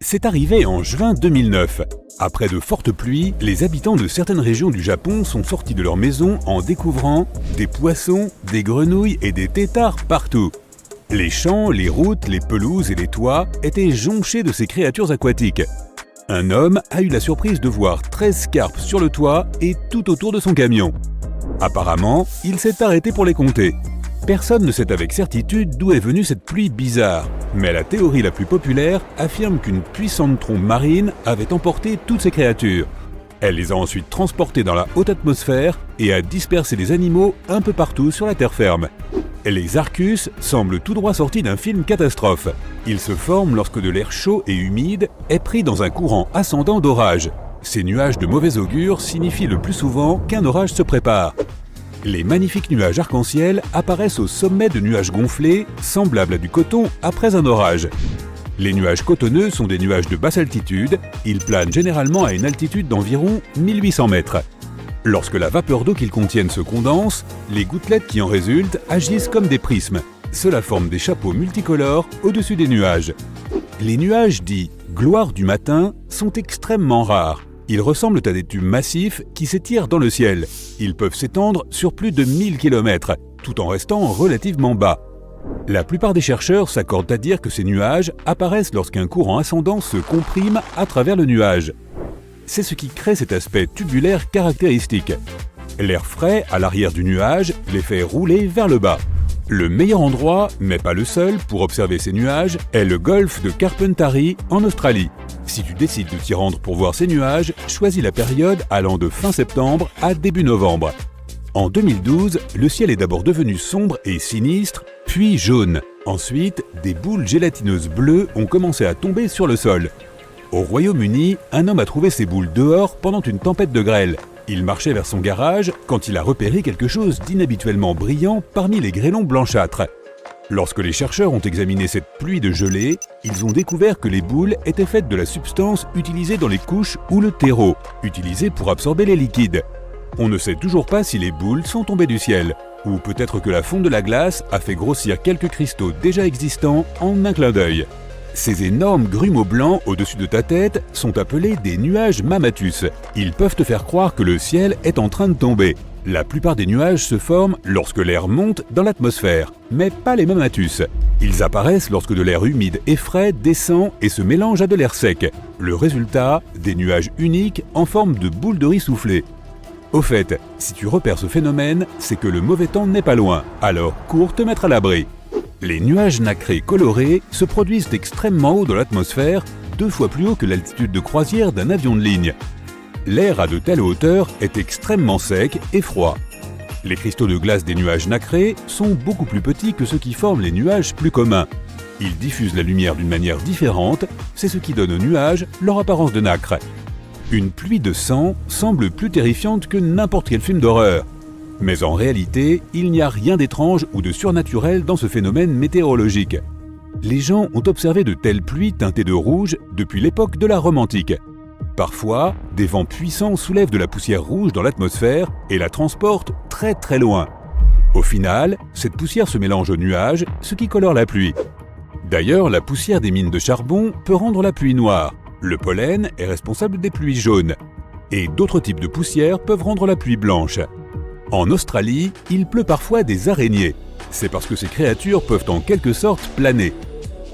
C'est arrivé en juin 2009. Après de fortes pluies, les habitants de certaines régions du Japon sont sortis de leur maison en découvrant des poissons, des grenouilles et des têtards partout. Les champs, les routes, les pelouses et les toits étaient jonchés de ces créatures aquatiques. Un homme a eu la surprise de voir 13 carpes sur le toit et tout autour de son camion. Apparemment, il s'est arrêté pour les compter. Personne ne sait avec certitude d'où est venue cette pluie bizarre, mais la théorie la plus populaire affirme qu'une puissante trombe marine avait emporté toutes ces créatures. Elle les a ensuite transportées dans la haute atmosphère et a dispersé les animaux un peu partout sur la terre ferme. Les Arcus semblent tout droit sortis d'un film catastrophe. Ils se forment lorsque de l'air chaud et humide est pris dans un courant ascendant d'orage. Ces nuages de mauvais augure signifient le plus souvent qu'un orage se prépare. Les magnifiques nuages arc-en-ciel apparaissent au sommet de nuages gonflés, semblables à du coton après un orage. Les nuages cotonneux sont des nuages de basse altitude, ils planent généralement à une altitude d'environ 1800 mètres. Lorsque la vapeur d'eau qu'ils contiennent se condense, les gouttelettes qui en résultent agissent comme des prismes. Cela forme des chapeaux multicolores au-dessus des nuages. Les nuages dits « gloire du matin » sont extrêmement rares. Ils ressemblent à des tubes massifs qui s'étirent dans le ciel. Ils peuvent s'étendre sur plus de 1000 km, tout en restant relativement bas. La plupart des chercheurs s'accordent à dire que ces nuages apparaissent lorsqu'un courant ascendant se comprime à travers le nuage. C'est ce qui crée cet aspect tubulaire caractéristique. L'air frais à l'arrière du nuage les fait rouler vers le bas. Le meilleur endroit, mais pas le seul, pour observer ces nuages est le golfe de Carpentarie en Australie. Si tu décides de t'y rendre pour voir ces nuages, choisis la période allant de fin septembre à début novembre. En 2012, le ciel est d'abord devenu sombre et sinistre, puis jaune. Ensuite, des boules gélatineuses bleues ont commencé à tomber sur le sol. Au Royaume-Uni, un homme a trouvé ces boules dehors pendant une tempête de grêle. Il marchait vers son garage quand il a repéré quelque chose d'inhabituellement brillant parmi les grêlons blanchâtres. Lorsque les chercheurs ont examiné cette pluie de gelée, ils ont découvert que les boules étaient faites de la substance utilisée dans les couches ou le terreau, utilisée pour absorber les liquides. On ne sait toujours pas si les boules sont tombées du ciel, ou peut-être que la fonte de la glace a fait grossir quelques cristaux déjà existants en un clin d'œil. Ces énormes grumeaux blancs au-dessus de ta tête sont appelés des nuages mammatus. Ils peuvent te faire croire que le ciel est en train de tomber. La plupart des nuages se forment lorsque l'air monte dans l'atmosphère, mais pas les mammatus. Ils apparaissent lorsque de l'air humide et frais descend et se mélange à de l'air sec. Le résultat, des nuages uniques en forme de boules de riz soufflées. Au fait, si tu repères ce phénomène, c'est que le mauvais temps n'est pas loin, alors cours te mettre à l'abri. Les nuages nacrés colorés se produisent extrêmement haut dans l'atmosphère, 2 fois plus haut que l'altitude de croisière d'un avion de ligne. L'air à de telles hauteurs est extrêmement sec et froid. Les cristaux de glace des nuages nacrés sont beaucoup plus petits que ceux qui forment les nuages plus communs. Ils diffusent la lumière d'une manière différente, c'est ce qui donne aux nuages leur apparence de nacre. Une pluie de sang semble plus terrifiante que n'importe quel film d'horreur. Mais en réalité, il n'y a rien d'étrange ou de surnaturel dans ce phénomène météorologique. Les gens ont observé de telles pluies teintées de rouge depuis l'époque de la Rome antique. Parfois, des vents puissants soulèvent de la poussière rouge dans l'atmosphère et la transportent très très loin. Au final, cette poussière se mélange aux nuages, ce qui colore la pluie. D'ailleurs, la poussière des mines de charbon peut rendre la pluie noire. Le pollen est responsable des pluies jaunes. Et d'autres types de poussière peuvent rendre la pluie blanche. En Australie, il pleut parfois des araignées. C'est parce que ces créatures peuvent en quelque sorte planer.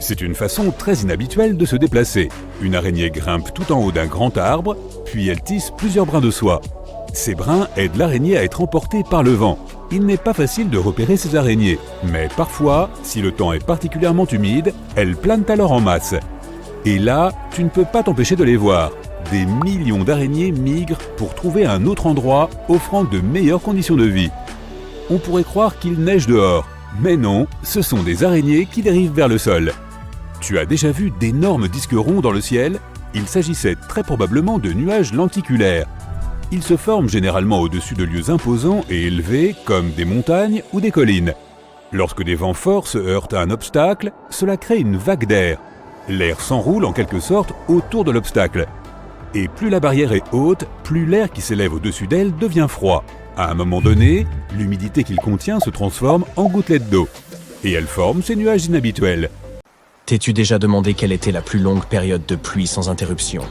C'est une façon très inhabituelle de se déplacer. Une araignée grimpe tout en haut d'un grand arbre, puis elle tisse plusieurs brins de soie. Ces brins aident l'araignée à être emportée par le vent. Il n'est pas facile de repérer ces araignées, mais parfois, si le temps est particulièrement humide, elles planent alors en masse. Et là, tu ne peux pas t'empêcher de les voir. Des millions d'araignées migrent pour trouver un autre endroit offrant de meilleures conditions de vie. On pourrait croire qu'il neige dehors, mais non, ce sont des araignées qui dérivent vers le sol. Tu as déjà vu d'énormes disques ronds dans le ciel? Il s'agissait très probablement de nuages lenticulaires. Ils se forment généralement au-dessus de lieux imposants et élevés comme des montagnes ou des collines. Lorsque des vents forts se heurtent à un obstacle, cela crée une vague d'air. L'air s'enroule en quelque sorte autour de l'obstacle. Et plus la barrière est haute, plus l'air qui s'élève au-dessus d'elle devient froid. À un moment donné, l'humidité qu'il contient se transforme en gouttelettes d'eau. Et elle forme ces nuages inhabituels. T'es-tu déjà demandé quelle était la plus longue période de pluie sans interruption?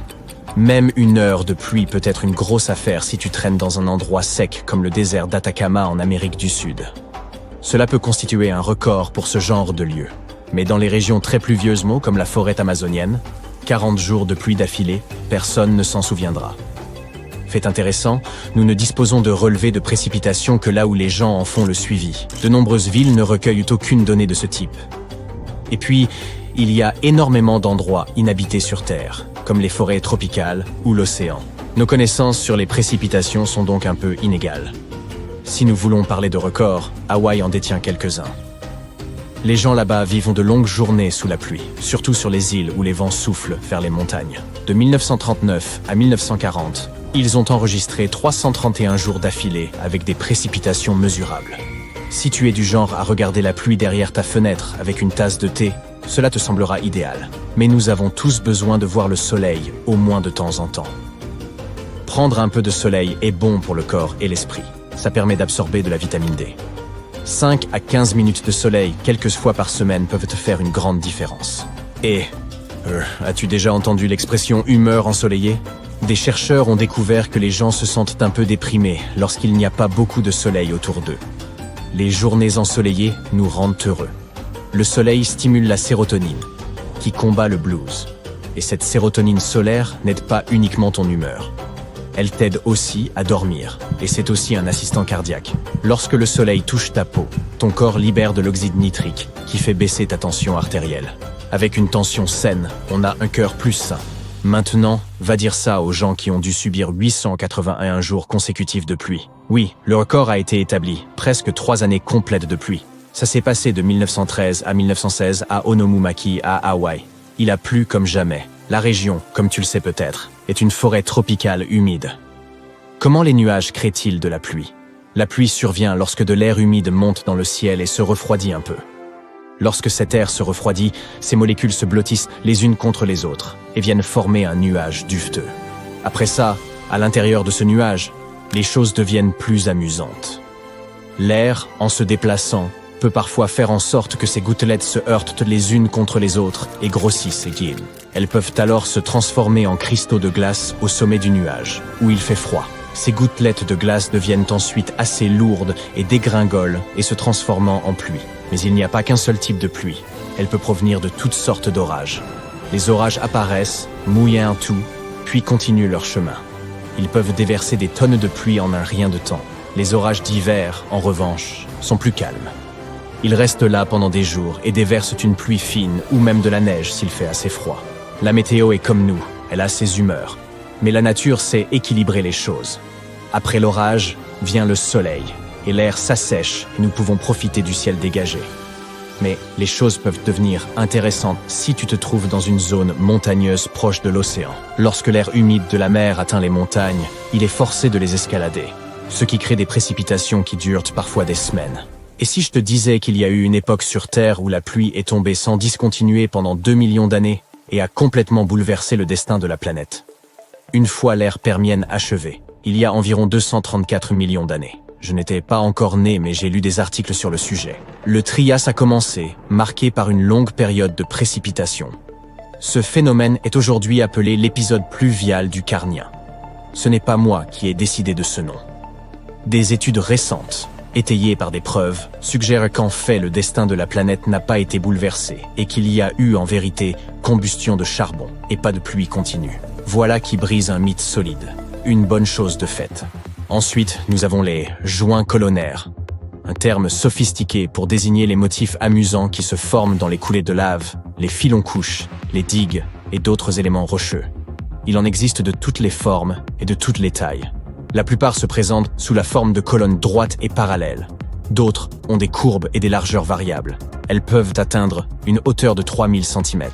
Même 1 heure de pluie peut être une grosse affaire si tu traînes dans un endroit sec comme le désert d'Atacama en Amérique du Sud. Cela peut constituer un record pour ce genre de lieu. Mais dans les régions très pluvieuses comme la forêt amazonienne, 40 jours de pluie d'affilée, personne ne s'en souviendra. Fait intéressant, nous ne disposons de relevés de précipitations que là où les gens en font le suivi. De nombreuses villes ne recueillent aucune donnée de ce type. Et puis, il y a énormément d'endroits inhabités sur Terre, comme les forêts tropicales ou l'océan. Nos connaissances sur les précipitations sont donc un peu inégales. Si nous voulons parler de records, Hawaï en détient quelques-uns. Les gens là-bas vivent de longues journées sous la pluie, surtout sur les îles où les vents soufflent vers les montagnes. De 1939 à 1940, ils ont enregistré 331 jours d'affilée avec des précipitations mesurables. Si tu es du genre à regarder la pluie derrière ta fenêtre avec une tasse de thé, cela te semblera idéal. Mais nous avons tous besoin de voir le soleil, au moins de temps en temps. Prendre un peu de soleil est bon pour le corps et l'esprit. Ça permet d'absorber de la vitamine D. 5 à 15 minutes de soleil, quelques fois par semaine, peuvent te faire une grande différence. Et, as-tu déjà entendu l'expression « humeur ensoleillée » ? Des chercheurs ont découvert que les gens se sentent un peu déprimés lorsqu'il n'y a pas beaucoup de soleil autour d'eux. Les journées ensoleillées nous rendent heureux. Le soleil stimule la sérotonine, qui combat le blues. Et cette sérotonine solaire n'aide pas uniquement ton humeur. Elle t'aide aussi à dormir, et c'est aussi un assistant cardiaque. Lorsque le soleil touche ta peau, ton corps libère de l'oxyde nitrique, qui fait baisser ta tension artérielle. Avec une tension saine, on a un cœur plus sain. Maintenant, va dire ça aux gens qui ont dû subir 881 jours consécutifs de pluie. Oui, le record a été établi, presque 3 années complètes de pluie. Ça s'est passé de 1913 à 1916 à Onomumaki, à Hawaï. Il a plu comme jamais. La région, comme tu le sais peut-être, est une forêt tropicale humide. Comment les nuages créent-ils de la pluie? La pluie survient lorsque de l'air humide monte dans le ciel et se refroidit un peu. Lorsque cet air se refroidit, ces molécules se blottissent les unes contre les autres et viennent former un nuage duveteux. Après ça, à l'intérieur de ce nuage, les choses deviennent plus amusantes. L'air, en se déplaçant, peut parfois faire en sorte que ces gouttelettes se heurtent les unes contre les autres et grossissent et guillent. Elles peuvent alors se transformer en cristaux de glace au sommet du nuage, où il fait froid. Ces gouttelettes de glace deviennent ensuite assez lourdes et dégringolent et se transformant en pluie. Mais il n'y a pas qu'un seul type de pluie. Elle peut provenir de toutes sortes d'orages. Les orages apparaissent, mouillent un tout, puis continuent leur chemin. Ils peuvent déverser des tonnes de pluie en un rien de temps. Les orages d'hiver, en revanche, sont plus calmes. Ils restent là pendant des jours et déversent une pluie fine ou même de la neige s'il fait assez froid. La météo est comme nous, elle a ses humeurs. Mais la nature sait équilibrer les choses. Après l'orage, vient le soleil, et l'air s'assèche et nous pouvons profiter du ciel dégagé. Mais les choses peuvent devenir intéressantes si tu te trouves dans une zone montagneuse proche de l'océan. Lorsque l'air humide de la mer atteint les montagnes, il est forcé de les escalader, ce qui crée des précipitations qui durent parfois des semaines. Et si je te disais qu'il y a eu une époque sur Terre où la pluie est tombée sans discontinuer pendant 2 millions d'années et a complètement bouleversé le destin de la planète? Une fois l'ère permienne achevée, il y a environ 234 millions d'années. Je n'étais pas encore né, mais j'ai lu des articles sur le sujet. Le Trias a commencé, marqué par une longue période de précipitation. Ce phénomène est aujourd'hui appelé l'épisode pluvial du Carnien. Ce n'est pas moi qui ai décidé de ce nom. Des études récentes, étayées par des preuves, suggèrent qu'en fait le destin de la planète n'a pas été bouleversé et qu'il y a eu en vérité combustion de charbon et pas de pluie continue. Voilà qui brise un mythe solide. Une bonne chose de fait. Ensuite, nous avons les joints colonnaires, un terme sophistiqué pour désigner les motifs amusants qui se forment dans les coulées de lave, les filons-couches, les digues et d'autres éléments rocheux. Il en existe de toutes les formes et de toutes les tailles. La plupart se présentent sous la forme de colonnes droites et parallèles. D'autres ont des courbes et des largeurs variables. Elles peuvent atteindre une hauteur de 3000 cm.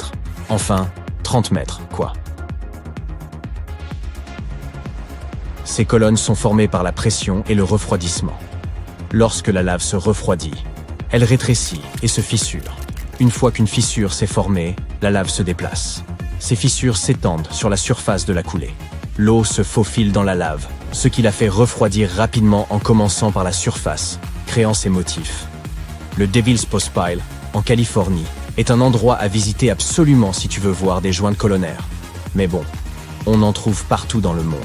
Enfin, 30 mètres, quoi. Ces colonnes sont formées par la pression et le refroidissement. Lorsque la lave se refroidit, elle rétrécit et se fissure. Une fois qu'une fissure s'est formée, la lave se déplace. Ces fissures s'étendent sur la surface de la coulée. L'eau se faufile dans la lave, ce qui la fait refroidir rapidement en commençant par la surface, créant ces motifs. Le Devil's Postpile, en Californie, est un endroit à visiter absolument si tu veux voir des joints de colonnaires. Mais bon, on en trouve partout dans le monde.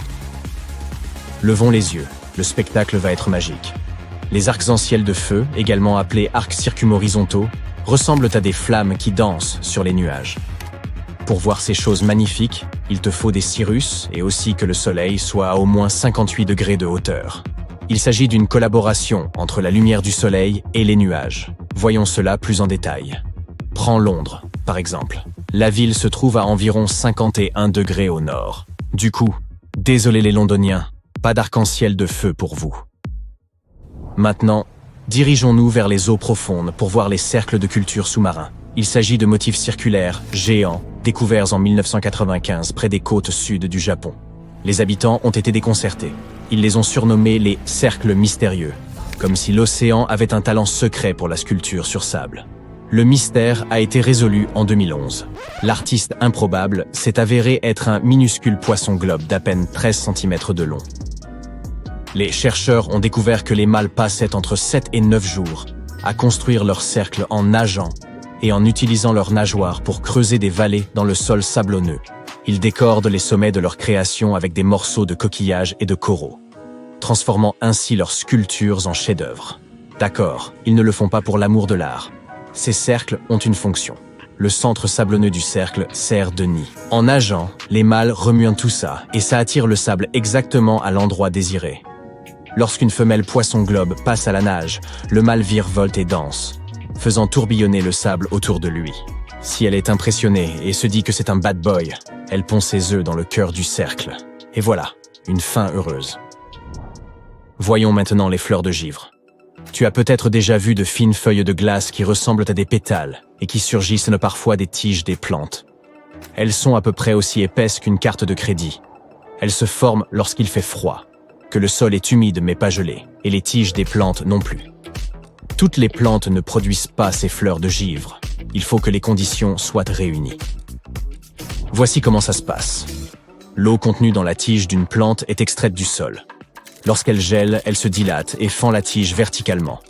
Levons les yeux, le spectacle va être magique. Les arcs-en-ciel de feu, également appelés arcs circumhorizontaux, ressemblent à des flammes qui dansent sur les nuages. Pour voir ces choses magnifiques, il te faut des cirrus et aussi que le soleil soit à au moins 58 degrés de hauteur. Il s'agit d'une collaboration entre la lumière du soleil et les nuages. Voyons cela plus en détail. Prends Londres, par exemple. La ville se trouve à environ 51 degrés au nord. Du coup, désolé les Londoniens, pas d'arc-en-ciel de feu pour vous. Maintenant, dirigeons-nous vers les eaux profondes pour voir les cercles de culture sous-marins. Il s'agit de motifs circulaires, géants, découverts en 1995 près des côtes sud du Japon. Les habitants ont été déconcertés. Ils les ont surnommés les « cercles mystérieux », comme si l'océan avait un talent secret pour la sculpture sur sable. Le mystère a été résolu en 2011. L'artiste improbable s'est avéré être un minuscule poisson-globe d'à peine 13 cm de long. Les chercheurs ont découvert que les mâles passaient entre 7 et 9 jours à construire leur cercle en nageant et en utilisant leurs nageoires pour creuser des vallées dans le sol sablonneux. Ils décordent les sommets de leur création avec des morceaux de coquillages et de coraux, transformant ainsi leurs sculptures en chefs-d'œuvre. D'accord, ils ne le font pas pour l'amour de l'art. Ces cercles ont une fonction. Le centre sablonneux du cercle sert de nid. En nageant, les mâles remuent tout ça et ça attire le sable exactement à l'endroit désiré. Lorsqu'une femelle poisson-globe passe à la nage, le mâle virevolte et danse, faisant tourbillonner le sable autour de lui. Si elle est impressionnée et se dit que c'est un bad boy, elle pond ses œufs dans le cœur du cercle. Et voilà, une fin heureuse. Voyons maintenant les fleurs de givre. Tu as peut-être déjà vu de fines feuilles de glace qui ressemblent à des pétales et qui surgissent parfois des tiges des plantes. Elles sont à peu près aussi épaisses qu'une carte de crédit. Elles se forment lorsqu'il fait froid, que le sol est humide mais pas gelé, et les tiges des plantes non plus. Toutes les plantes ne produisent pas ces fleurs de givre. Il faut que les conditions soient réunies. Voici comment ça se passe. L'eau contenue dans la tige d'une plante est extraite du sol. Lorsqu'elle gèle, elle se dilate et fend la tige verticalement.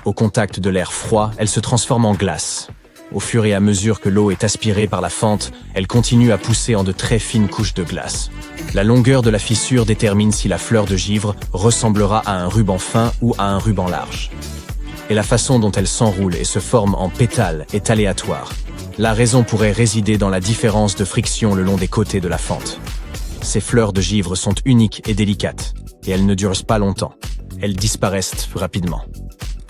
Au contact de l'air froid, elle se transforme en glace. Au fur et à mesure que l'eau est aspirée par la fente, elle continue à pousser en de très fines couches de glace. La longueur de la fissure détermine si la fleur de givre ressemblera à un ruban fin ou à un ruban large. Et la façon dont elle s'enroule et se forme en pétales est aléatoire. La raison pourrait résider dans la différence de friction le long des côtés de la fente. Ces fleurs de givre sont uniques et délicates, et elles ne durent pas longtemps. Elles disparaissent rapidement.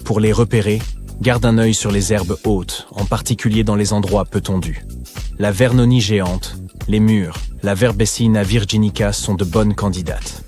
Pour les repérer, garde un œil sur les herbes hautes, en particulier dans les endroits peu tondus. La vernonie géante, les mûres, la Verbessina virginica sont de bonnes candidates.